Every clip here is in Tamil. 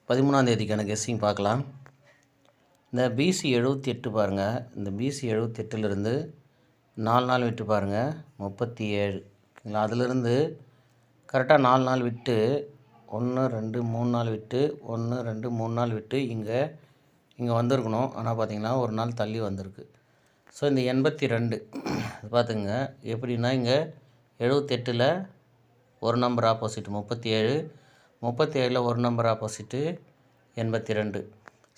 13ஆம் தேதிக்கான கெஸ்ஸிங் பார்க்கலாம். இந்த பிசி 78 பாருங்கள். இந்த பிசி 78லேருந்து 4 நாள் விட்டு பாருங்கள் 37. அதிலிருந்து கரெக்டாக 4 நாள் விட்டு 1 2 3 நாள் விட்டு 1 2 3 நாள் விட்டு இங்கே வந்திருக்கணும். ஆனால் பார்த்திங்கன்னா ஒரு நாள் தள்ளி வந்திருக்கு. ஸோ இந்த 82 பார்த்துங்க எப்படின்னா இங்கே 78ல் ஒரு நம்பர் ஆப்போசிட் 37 ஒரு நம்பர் ஆப்போசிட்டு 82.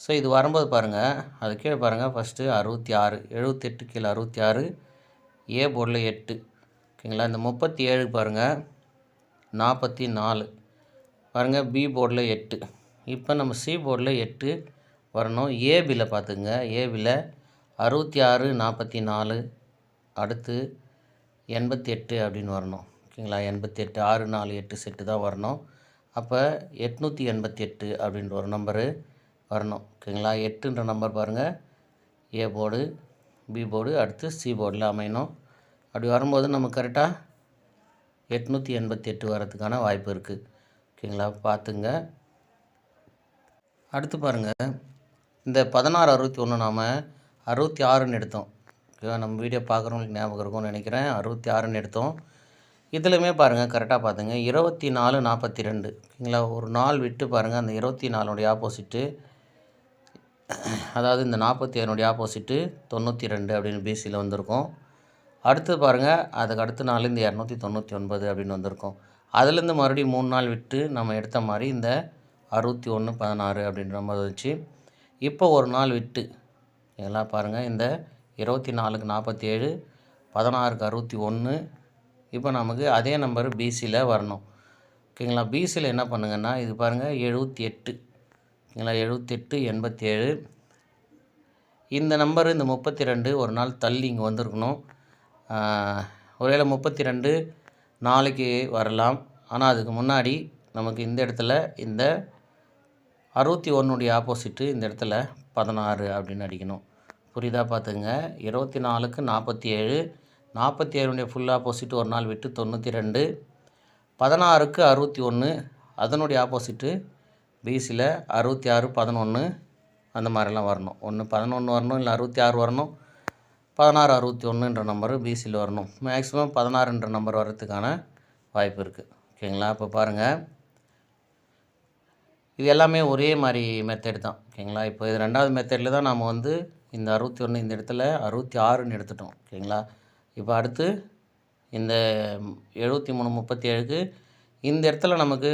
ஸோ இது வரும்போது பாருங்கள், அது கீழே பாருங்கள். ஃபஸ்ட்டு 66, 78 கீழே 66, ஏ போர்டில் 8. ஓகேங்களா. இந்த 37 பாருங்கள் 44 பாருங்கள், பி போர்டில் 8. இப்போ நம்ம சி போர்டில் 8 வரணும். ஏபியில் பார்த்துங்க, ஏபியில் 66 44 அடுத்து 88 அப்படின்னு வரணும். ஓகேங்களா. 88 6 4 8 செட்டு தான் வரணும். அப்போ 888 அப்படின்ற ஒரு நம்பரு வரணும். ஓகேங்களா. 8ன்ற நம்பர் பாருங்கள், ஏ போர்டு பி போர்டு அடுத்து சி போர்டில் அமையணும். அப்படி வரும்போது நம்ம கரெக்டாக 888 வரதுக்கான வாய்ப்பு இருக்குது. ஓகேங்களா. பார்த்துங்க. அடுத்து பாருங்கள், இந்த 1661 நாம் 66ன்னு எடுத்தோம். ஓகேவா. நம்ம வீடியோ பார்க்குறவங்களுக்கு ஞாபகம் இருக்கும்னு நினைக்கிறேன். 66ன்னு எடுத்தோம். இதுலையுமே பாருங்கள் கரெக்டாக பார்த்துங்க 24 42. ஓகேங்களா. ஒரு நாள் விட்டு பாருங்கள், அந்த 24 ஆப்போசிட்டு, அதாவது இந்த 47 ஆப்போசிட்டு 92 அப்படின்னு பிசியில் வந்திருக்கும். அடுத்து பாருங்கள், அதுக்கு அடுத்த நாள் இந்த 299 அப்படின்னு வந்திருக்கும். அதுலேருந்து மறுபடியும் 3 நாள் விட்டு நம்ம எடுத்த மாதிரி இந்த 61 16 அப்படின்ற மாதிரி வந்துச்சு. இப்போ ஒரு நாள் விட்டு இதெல்லாம் பாருங்கள், இந்த 24க்கு 47, 16க்கு 61. இப்போ நமக்கு அதே நம்பர் பிசியில் வரணும். ஓகேங்களா. பிசியில் என்ன பண்ணுங்கன்னா இது பாருங்கள் 78. ஓகேங்களா. 78 87. இந்த நம்பர் இந்த 32 ஒரு நாள் தள்ளி இங்கே வந்திருக்கணும். ஒருவேளை 32 நாளைக்கு வரலாம். ஆனால் அதுக்கு முன்னாடி நமக்கு இந்த இடத்துல இந்த 61 ஆப்போசிட்டு இந்த இடத்துல 16 அப்படின்னு அடிக்கணும். புரியுதா. பார்த்துங்க 24க்கு 47, 47 ஃபுல் ஆப்போசிட் ஒரு நாள் விட்டு 92, 16க்கு 61 அதனுடைய ஆப்போசிட்டு பிசியில் 66 11 அந்த மாதிரிலாம் வரணும். 11 வரணும், இல்லை 66 வரணும், 16 61ன்ற நம்பரு பிசியில் வரணும். மேக்ஸிமம் 16ன்ற நம்பர் வர்றதுக்கான வாய்ப்பு இருக்குது. ஓகேங்களா. இப்போ பாருங்கள், இது எல்லாமே ஒரே மாதிரி மெத்தட் தான். ஓகேங்களா. இப்போ இது ரெண்டாவது மெத்தடில் தான் நாம் வந்து இந்த 61 இந்த இடத்துல 66ன்னு எடுத்துட்டோம். ஓகேங்களா. இப்போ அடுத்து இந்த 73 37க்கு இந்த இடத்துல நமக்கு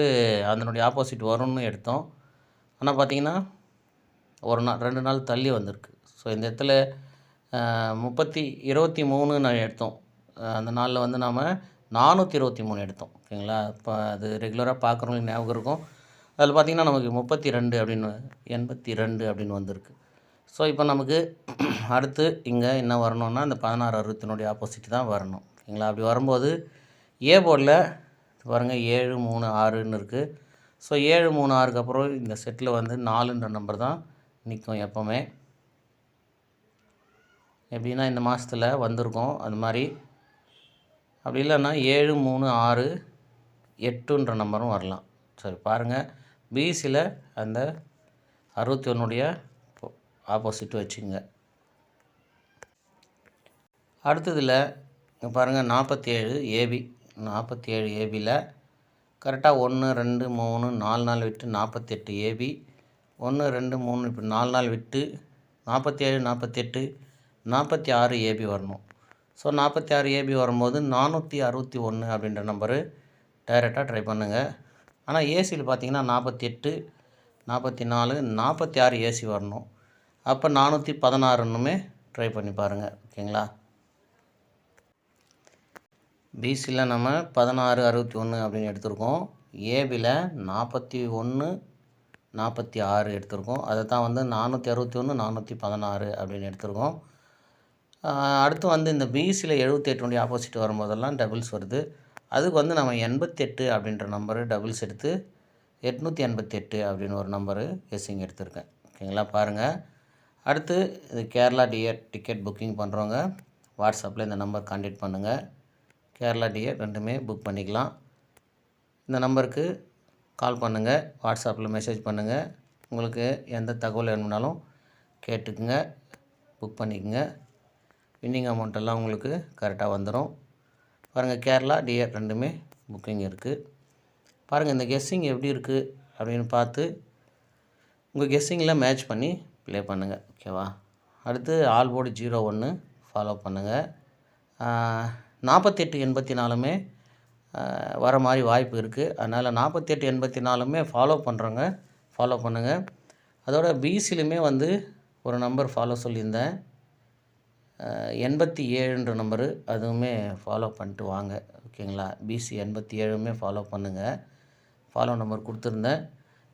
அதனுடைய ஆப்போசிட் வரும்னு எடுத்தோம். ஆனால் பார்த்திங்கன்னா ஒரு நாள் 2 நாள் தள்ளி வந்திருக்கு. ஸோ இந்த இடத்துல 23 நான் எடுத்தோம். அந்த நாளில் வந்து நாம் 423 எடுத்தோம். ஓகேங்களா. இப்போ அது ரெகுலராக பார்க்குறவங்களுக்கு ஞாபகம் இருக்கும். அதில் பார்த்திங்கன்னா நமக்கு 32 அப்படின்னு 82 அப்படின்னு வந்திருக்கு. ஸோ இப்போ நமக்கு அடுத்து இங்கே என்ன வரணும்னா இந்த 16 60 ஆப்போசிட் தான் வரணும். ஓகேங்களா. அப்படி வரும்போது ஏ போர்டில் பாருங்கள் 7 3 6ன்னு இருக்குது. ஸோ 7 3 6க்கு அப்புறம் இந்த செட்டில் வந்து 4ன்ற நம்பர் தான் நிற்கும் எப்போவுமே. எப்படின்னா இந்த மாதத்தில் வந்திருக்கும் அது மாதிரி. அப்படி இல்லைன்னா 7 3 6 8ன்ற நம்பரும் வரலாம். சரி பாருங்கள், பிசியில் அந்த 61 ஆப்போசிட் வச்சுங்க. அடுத்ததில் பாருங்கள் 47 ஏபி. 47 ஏபியில் கரெக்டாக 1 2 3 4 நாள் விட்டு 48 ஏபி. 1 2 3 இப்போ 4 நாள் விட்டு 47 48 46 ஏபி வரணும். ஸோ 46 ஏபி வரும்போது 461 அப்படின்ற நம்பரு டைரெக்டாக ட்ரை பண்ணுங்கள். ஆனால் ஏசியில் பார்த்தீங்கன்னா 48 44 46 ஏசி வரணும். அப்போ 416ன்னுமே ட்ரை பண்ணி பாருங்கள். ஓகேங்களா. பிசியில் நம்ம 16 61 அப்படின்னு எடுத்திருக்கோம். ஏபியில் 41 46 எடுத்திருக்கோம். அதை தான் வந்து 461 416 அப்படின்னு எடுத்திருக்கோம். அடுத்து வந்து இந்த பிசியில் 78 ஆப்போசிட் வரும்போதெல்லாம் டபுள்ஸ் வருது. அதுக்கு வந்து நம்ம 88 அப்படின்ற நம்பரு டபுள்ஸ் எடுத்து 888 அப்படின்னு ஒரு நம்பரு கெஸ்ஸிங் எடுத்திருக்கேன். ஓகேங்களா. பாருங்கள். அடுத்து இது கேரளா டிக்கெட் புக்கிங் பண்ணுறவங்க வாட்ஸ்அப்பில் இந்த நம்பர் கான்டாக்ட் பண்ணுங்கள். கேரளா டிக்கெட் ரெண்டுமே புக் பண்ணிக்கலாம். இந்த நம்பருக்கு கால் பண்ணுங்கள், வாட்ஸ்அப்பில் மெசேஜ் பண்ணுங்கள். உங்களுக்கு எந்த தகவல் வேணும்னாலும் கேட்டுக்குங்க, புக் பண்ணிக்கோங்க. வின்னிங் அமௌண்ட்டெல்லாம் உங்களுக்கு கரெக்டாக வந்துடும். பாருங்கள், கேரளா, டிஆர் ரெண்டுமே புக்கிங் இருக்குது. பாருங்கள் இந்த கெஸ்ஸிங் எப்படி இருக்குது அப்படின்னு பார்த்து உங்கள் கெஸ்ஸிங்கில் மேட்ச் பண்ணி ப்ளே பண்ணுங்கள். ஓகேவா? அடுத்து ஆல் போர்டு 01 ஃபாலோ பண்ணுங்கள். 4884மே வர மாதிரி வாய்ப்பு இருக்குது. அதனால் 4884மே ஃபாலோ பண்ணுங்கள். அதோட பிசிலுமே வந்து ஒரு நம்பர் ஃபாலோ சொல்லியிருந்தேன், 87ன்ற நம்பரு, அதுவுமே ஃபாலோ பண்ணிட்டு வாங்க. ஓகேங்களா? பிசி 87மே ஃபாலோ பண்ணுங்கள். ஃபாலோ நம்பர் கொடுத்துருந்தேன்.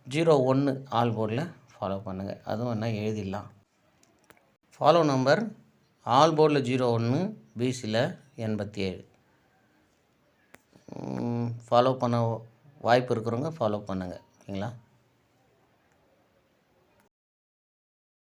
01 ஆல் போர்டில் ஃபாலோ பண்ணுங்கள். அதுவும் என்ன எழுதிடலாம். ஃபாலோ நம்பர் ஆல் போர்டில் 01, பிசியில் 87. ஃபாலோ பண்ண வாய்ப்பு இருக்கிறவங்க ஃபாலோ பண்ணுங்கள். ஓகேங்களா?